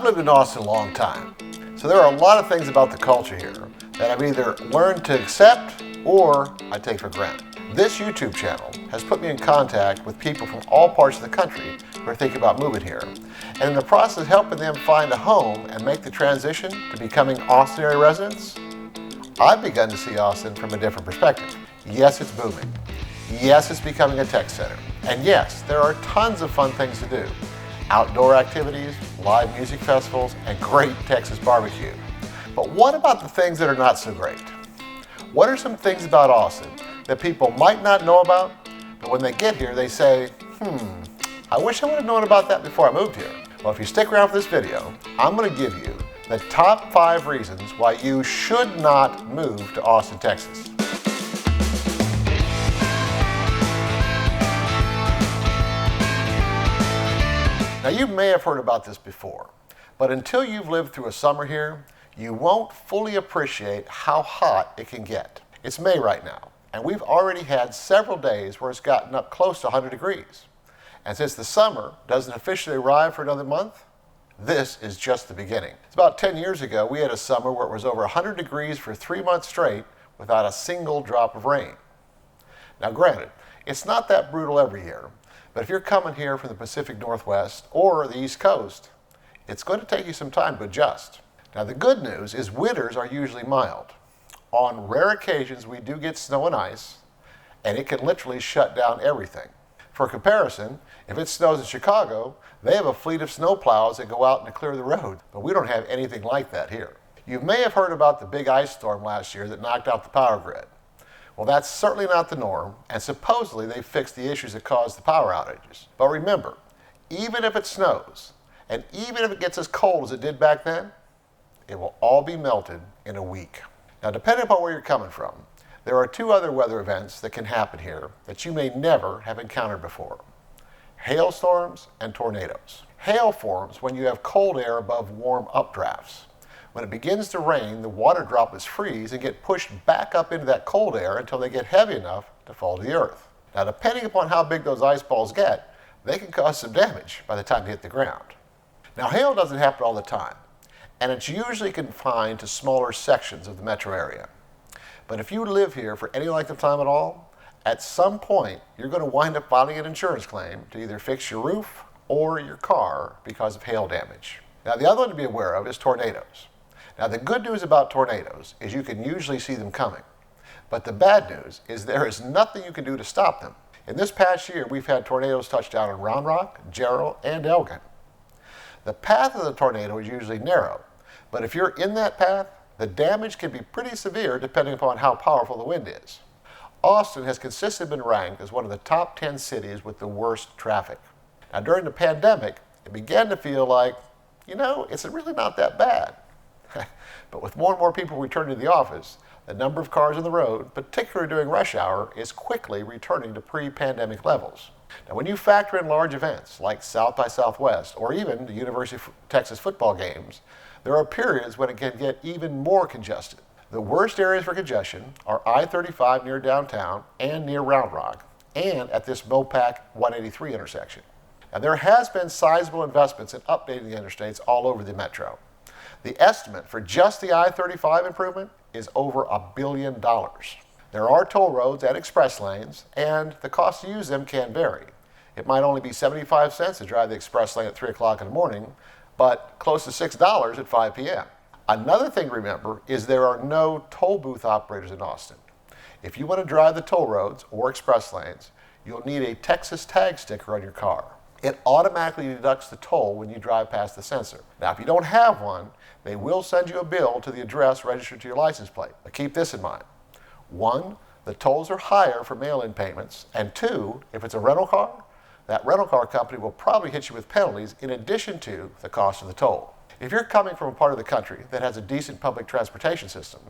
lived in Austin a long time, so there are a lot of things about the culture here that I've either learned to accept or I take for granted. This YouTube channel has put me in contact with people from all parts of the country who are thinking about moving here, and in the process of helping them find a home and make the transition to becoming Austin area residents, I've begun to see Austin from a different perspective. Yes, it's booming. Yes, it's becoming a tech center. And yes, there are tons of fun things to do. Outdoor activities, live music festivals, and great Texas barbecue. But what about the things that are not so great? What are some things about Austin that people might not know about, but when they get here they say, I wish I would have known about that before I moved here? Well, if you stick around for this video, I'm going to give you the top 5 reasons why you should not move to Austin, Texas. Now, you may have heard about this before, but until you've lived through a summer here, you won't fully appreciate how hot it can get. It's May right now, and we've already had several days where it's gotten up close to 100 degrees. And since the summer doesn't officially arrive for another month, this is just the beginning. It's about 10 years ago, we had a summer where it was over 100 degrees for 3 months straight without a single drop of rain. Now, granted, it's not that brutal every year, but if you're coming here from the Pacific Northwest or the East Coast, it's going to take you some time to adjust. Now, the good news is winters are usually mild. On rare occasions, we do get snow and ice, and it can literally shut down everything. For comparison, if it snows in Chicago, they have a fleet of snowplows that go out and clear the road, but we don't have anything like that here. You may have heard about the big ice storm last year that knocked out the power grid. Well, that's certainly not the norm, and supposedly they fixed the issues that caused the power outages. But remember, even if it snows, and even if it gets as cold as it did back then, it will all be melted in a week. Now, depending upon where you're coming from, there are 2 other weather events that can happen here that you may never have encountered before: hailstorms and tornadoes. Hail forms when you have cold air above warm updrafts. When it begins to rain, the water droplets freeze and get pushed back up into that cold air until they get heavy enough to fall to the earth. Now, depending upon how big those ice balls get, they can cause some damage by the time they hit the ground. Now, hail doesn't happen all the time, and it's usually confined to smaller sections of the metro area. But if you live here for any length of time at all, at some point you're going to wind up filing an insurance claim to either fix your roof or your car because of hail damage. Now, the other one to be aware of is tornadoes. Now, the good news about tornadoes is you can usually see them coming. But the bad news is there is nothing you can do to stop them. In this past year, we've had tornadoes touch down in Round Rock, Jarrell, and Elgin. The path of the tornado is usually narrow, but if you're in that path, the damage can be pretty severe depending upon how powerful the wind is. Austin has consistently been ranked as one of the top 10 cities with the worst traffic. Now, during the pandemic, it began to feel like, it's really not that bad. But with more and more people returning to the office, the number of cars on the road, particularly during rush hour, is quickly returning to pre-pandemic levels. Now, when you factor in large events like South by Southwest or even the University of Texas football games, there are periods when it can get even more congested. The worst areas for congestion are I-35 near downtown and near Round Rock, and at this Mopac 183 intersection. Now, there has been sizable investments in updating the interstates all over the metro. The estimate for just the I-35 improvement is over $1 billion. There are toll roads and express lanes, and the cost to use them can vary. It might only be 75 cents to drive the express lane at 3 o'clock in the morning, but close to $6 at 5 p.m. Another thing to remember is there are no toll booth operators in Austin. If you want to drive the toll roads or express lanes, you'll need a Texas tag sticker on your car. It automatically deducts the toll when you drive past the sensor. Now, if you don't have one, they will send you a bill to the address registered to your license plate. But keep this in mind. 1, the tolls are higher for mail-in payments, and 2, if it's a rental car, that rental car company will probably hit you with penalties in addition to the cost of the toll. If you're coming from a part of the country that has a decent public transportation system,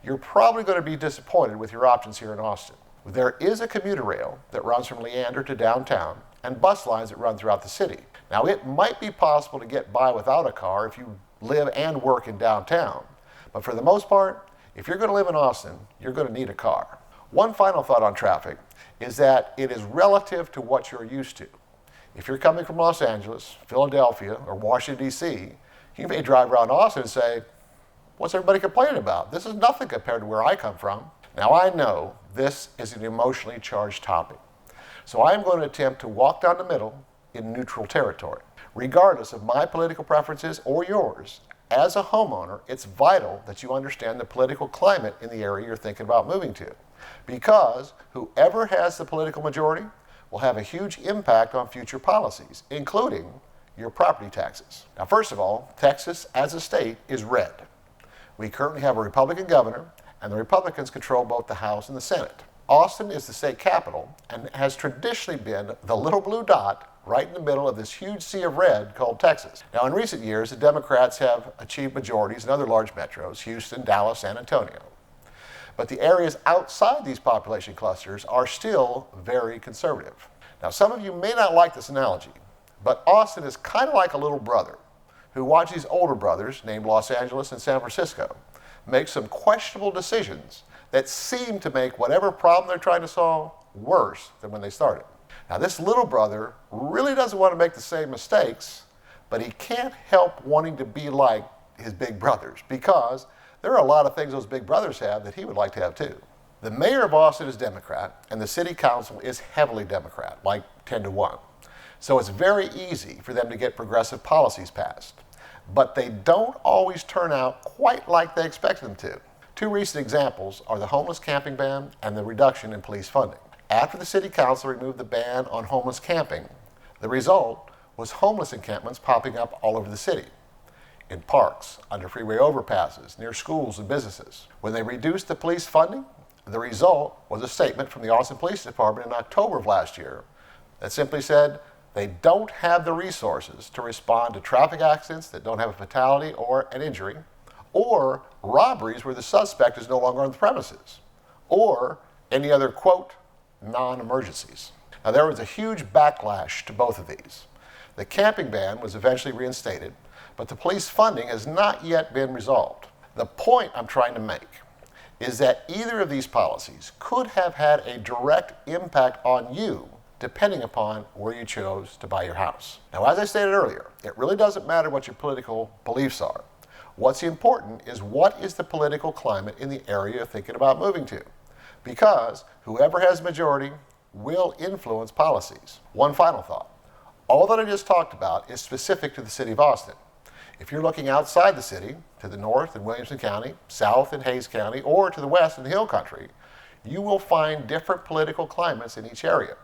you're probably going to be disappointed with your options here in Austin. There is a commuter rail that runs from Leander to downtown and bus lines that run throughout the city. Now, it might be possible to get by without a car if you live and work in downtown, but for the most part, if you're going to live in Austin, you're going to need a car. One final thought on traffic is that it is relative to what you're used to. If you're coming from Los Angeles, Philadelphia, or Washington, D.C., You may drive around Austin and say, what's everybody complaining about? This is nothing compared to where I come from. Now I know this is an emotionally charged topic, so I am going to attempt to walk down the middle in neutral territory. Regardless of my political preferences or yours, as a homeowner, it's vital that you understand the political climate in the area you're thinking about moving to, because whoever has the political majority will have a huge impact on future policies, including your property taxes. Now, first of all, Texas as a state is red. We currently have a Republican governor, and the Republicans control both the House and the Senate. Austin is the state capital and has traditionally been the little blue dot right in the middle of this huge sea of red called Texas. Now, in recent years, the Democrats have achieved majorities in other large metros, Houston, Dallas, San Antonio. But the areas outside these population clusters are still very conservative. Now, some of you may not like this analogy, but Austin is kind of like a little brother who watches older brothers named Los Angeles and San Francisco make some questionable decisions that seem to make whatever problem they're trying to solve worse than when they started. Now, this little brother really doesn't want to make the same mistakes, but he can't help wanting to be like his big brothers, because there are a lot of things those big brothers have that he would like to have too. The mayor of Austin is Democrat, and the city council is heavily Democrat, like 10-1. So it's very easy for them to get progressive policies passed, but they don't always turn out quite like they expected them to. Two recent examples are the homeless camping ban and the reduction in police funding. After the city council removed the ban on homeless camping, the result was homeless encampments popping up all over the city, in parks, under freeway overpasses, near schools and businesses. When they reduced the police funding, the result was a statement from the Austin Police Department in October of last year that simply said they don't have the resources to respond to traffic accidents that don't have a fatality or an injury, or robberies where the suspect is no longer on the premises, or any other, quote, non-emergencies. Now, there was a huge backlash to both of these. The camping ban was eventually reinstated, but the police funding has not yet been resolved. The point I'm trying to make is that either of these policies could have had a direct impact on you depending upon where you chose to buy your house. Now, as I stated earlier, it really doesn't matter what your political beliefs are. What's important is what is the political climate in the area you're thinking about moving to, because whoever has majority will influence policies. One final thought. All that I just talked about is specific to the city of Austin. If you're looking outside the city, to the north in Williamson County, south in Hayes County, or to the west in the Hill Country, you will find different political climates in each area.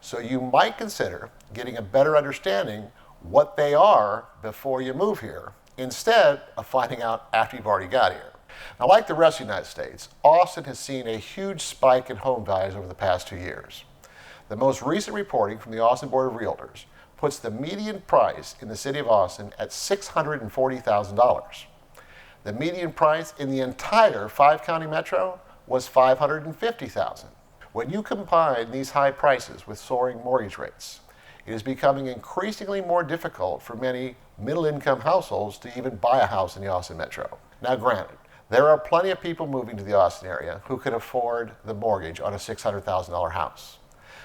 So you might consider getting a better understanding what they are before you move here, instead of finding out after you've already got here. Now, like the rest of the United States, Austin has seen a huge spike in home values over the past 2 years. The most recent reporting from the Austin Board of Realtors puts the median price in the city of Austin at $640,000. The median price in the entire 5-county metro was $550,000. When you combine these high prices with soaring mortgage rates, it is becoming increasingly more difficult for many middle-income households to even buy a house in the Austin metro. Now, granted, there are plenty of people moving to the Austin area who can afford the mortgage on a $600,000 house.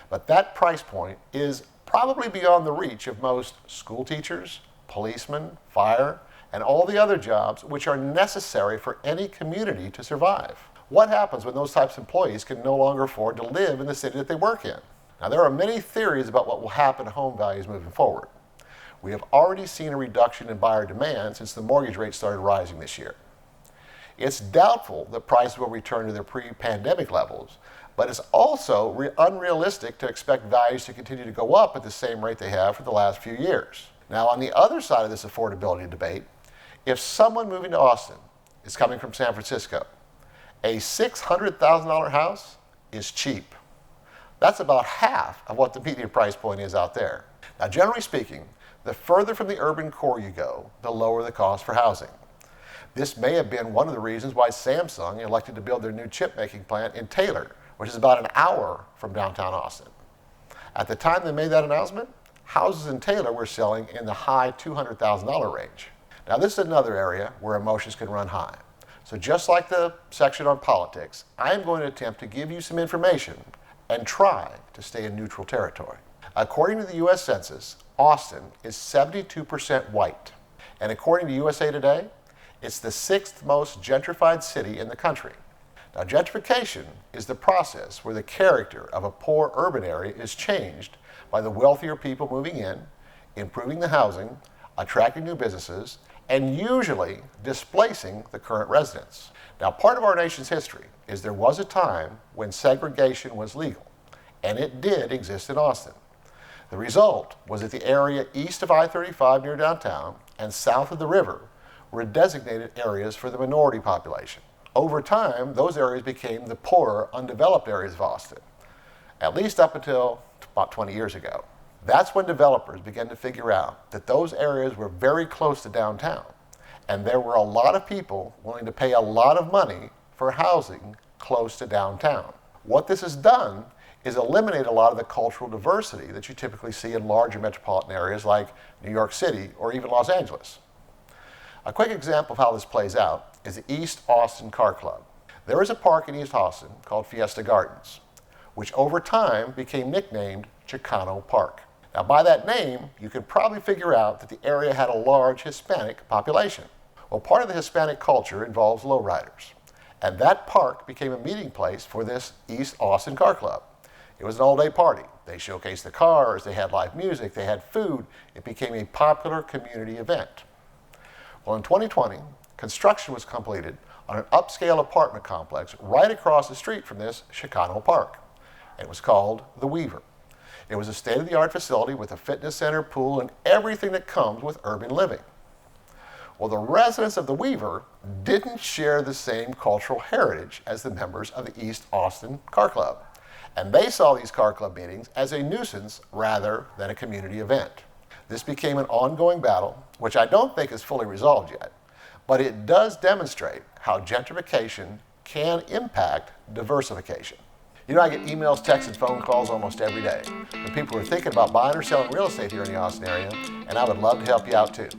But that price point is probably beyond the reach of most school teachers, policemen, fire, and all the other jobs which are necessary for any community to survive. What happens when those types of employees can no longer afford to live in the city that they work in? Now, there are many theories about what will happen to home values moving forward. We have already seen a reduction in buyer demand since the mortgage rates started rising this year. It's doubtful that prices will return to their pre-pandemic levels, but it's also unrealistic to expect values to continue to go up at the same rate they have for the last few years. Now, on the other side of this affordability debate, if someone moving to Austin is coming from San Francisco, a $600,000 house is cheap. That's about half of what the median price point is out there. Now, generally speaking, the further from the urban core you go, the lower the cost for housing. This may have been one of the reasons why Samsung elected to build their new chip-making plant in Taylor, which is about an hour from downtown Austin. At the time they made that announcement, houses in Taylor were selling in the high $200,000 range. Now, this is another area where emotions can run high. So just like the section on politics, I'm going to attempt to give you some information and try to stay in neutral territory. According to the U.S. Census, Austin is 72% white. And according to USA Today, it's the 6th most gentrified city in the country. Now, gentrification is the process where the character of a poor urban area is changed by the wealthier people moving in, improving the housing, attracting new businesses, and usually displacing the current residents. Now, part of our nation's history is there was a time when segregation was legal, and it did exist in Austin. The result was that the area east of I-35 near downtown and south of the river were designated areas for the minority population. Over time, those areas became the poorer, undeveloped areas of Austin, at least up until about 20 years ago. That's when developers began to figure out that those areas were very close to downtown, and there were a lot of people willing to pay a lot of money for housing close to downtown. What this has done is eliminate a lot of the cultural diversity that you typically see in larger metropolitan areas like New York City or even Los Angeles. A quick example of how this plays out is the East Austin Car Club. There is a park in East Austin called Fiesta Gardens, which over time became nicknamed Chicano Park. Now, by that name, you can probably figure out that the area had a large Hispanic population. Well, part of the Hispanic culture involves lowriders, and that park became a meeting place for this East Austin Car Club. It was an all-day party. They showcased the cars, they had live music, they had food. It became a popular community event. Well, in 2020, construction was completed on an upscale apartment complex right across the street from this Chicano Park. It was called The Weaver. It was a state-of-the-art facility with a fitness center, pool, and everything that comes with urban living. Well, the residents of The Weaver didn't share the same cultural heritage as the members of the East Austin Car Club, and they saw these car club meetings as a nuisance rather than a community event. This became an ongoing battle, which I don't think is fully resolved yet, but it does demonstrate how gentrification can impact diversification. You know, I get emails, texts, and phone calls almost every day when people are thinking about buying or selling real estate here in the Austin area, and I would love to help you out too.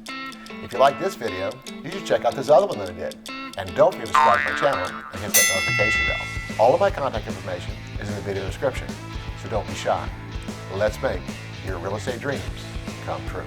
If you like this video, you should check out this other one that I did. And don't forget to subscribe to my channel and hit that notification bell. All of my contact information is in the video description, so don't be shy. Let's make your real estate dreams come true.